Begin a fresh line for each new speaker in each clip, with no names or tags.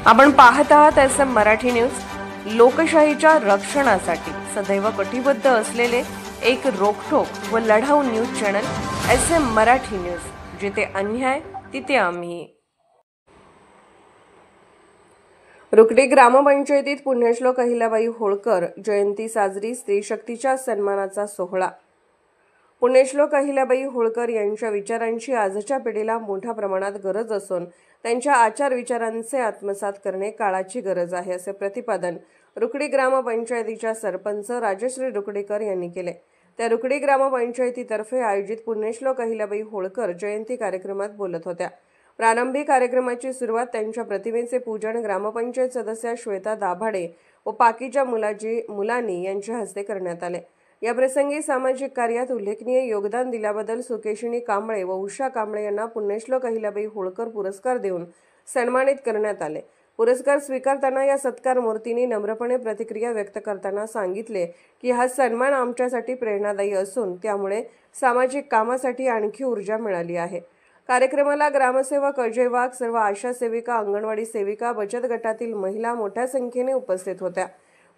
आपण पाहत आहात SM मराठी न्यूज। लोकशाहीच्या रक्षणासाठी सदैव कटिबद्ध असलेले एक रोखठोक व लढाऊ news channel SM Marathi news, जिथे अन्याय तिथे आम्ही। रुकडी ग्रामपंचायतीत पुण्यश्लोक अहिल्याबाई होळकर जयंती साजरी, स्त्री शक्तीच्या सन्मानाचा सोहळा। पुण्यश्लोक अहिल्याबाई होळकर यांच्या विचारांची आजच्या पिढीला मोठ्या प्रमाणात गरज असून त्यांच्या आचार विचारांचे आत्मसात करणे काळाची गरज आहे, असे प्रतिपादन रुकडी ग्रामपंचायतीच्या सरपंच राजश्री रुकडीकर यांनी केले। त्या रुकडी ग्रामपंचायतीतर्फे आयोजित पुण्यश्लोक अहिल्याबाई होळकर जयंती कार्यक्रमात बोलत होत्या। प्रारंभी कार्यक्रमाची सुरुवात त्यांच्या प्रतिमेचे पूजन ग्रामपंचायत सदस्या श्वेता दाभाडे व पाकीच्या मुलांनी यांच्या हस्ते करण्यात आले। या प्रसंगी सामाजिक कार्यात उल्लेखनीय योगदान दिल्याबद्दल सुकेशिनी कांबळे व उषा कांबळे यांना पुण्यश्लोक अहिल्याबाई होळकर पुरस्कार देऊन सन्मानित करण्यात आले। पुरस्कार स्वीकारताना या सत्कार मूर्तींनी नम्रपणे प्रतिक्रिया व्यक्त करताना सांगितले की हा सन्मान आमच्यासाठी प्रेरणादायी असून त्यामुळे सामाजिक कामासाठी आणखी ऊर्जा मिळाली आहे। कार्यक्रमाला ग्रामसेवक अजय वाघ, सर्व आशा सेविका, अंगणवाडी सेविका, बचत गटातील महिला मोठ्या संख्येने उपस्थित होत्या।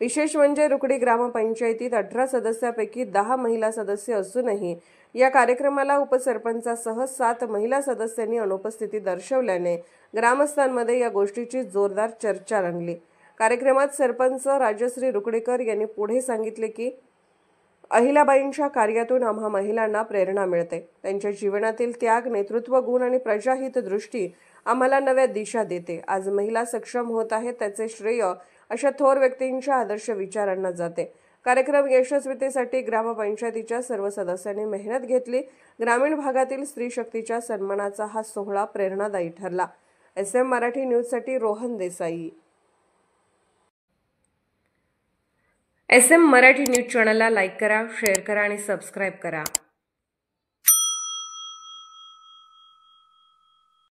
विशेष म्हणजे रुकडी ग्रामपंचायतीत 18 सदस्यापैकी 10 महिला सदस्य असूनही या कार्यक्रमाला उपसरपंचासह 7 महिला सदस्यांनी अनुपस्थिती दर्शवल्याने ग्रामस्थांमध्ये या गोष्टीची जोरदार चर्चा रंगली। कार्यक्रमात सरपंच राजश्री रुकडीकर यांनी पुढे सांगितले की अहिल्याबाईंच्या कार्यातून आम्हा महिलांना प्रेरणा मिळते। त्यांच्या जीवनातील त्याग, नेतृत्व गुण आणि प्रजाहित दृष्टी आम्हाला नव्या दिशा देते। आज महिला सक्षम होत आहेत त्याचे श्रेय अशा थोर व्यक्तींच्या आदर्श विचारांना जाते। कार्यक्रम यशस्वीतेसाठी ग्रामपंचायतीच्या सर्व सदस्यांनी मेहनत घेतली। ग्रामीण भागातील स्त्री शक्तीच्या सन्मानाचा हा सोहळा प्रेरणादायी ठरला। SM मराठी न्यूजसाठी रोहन देसाई। SM मराठी न्यूज चॅनलला लाईक करा, शेअर करा आणि सबस्क्राईब करा।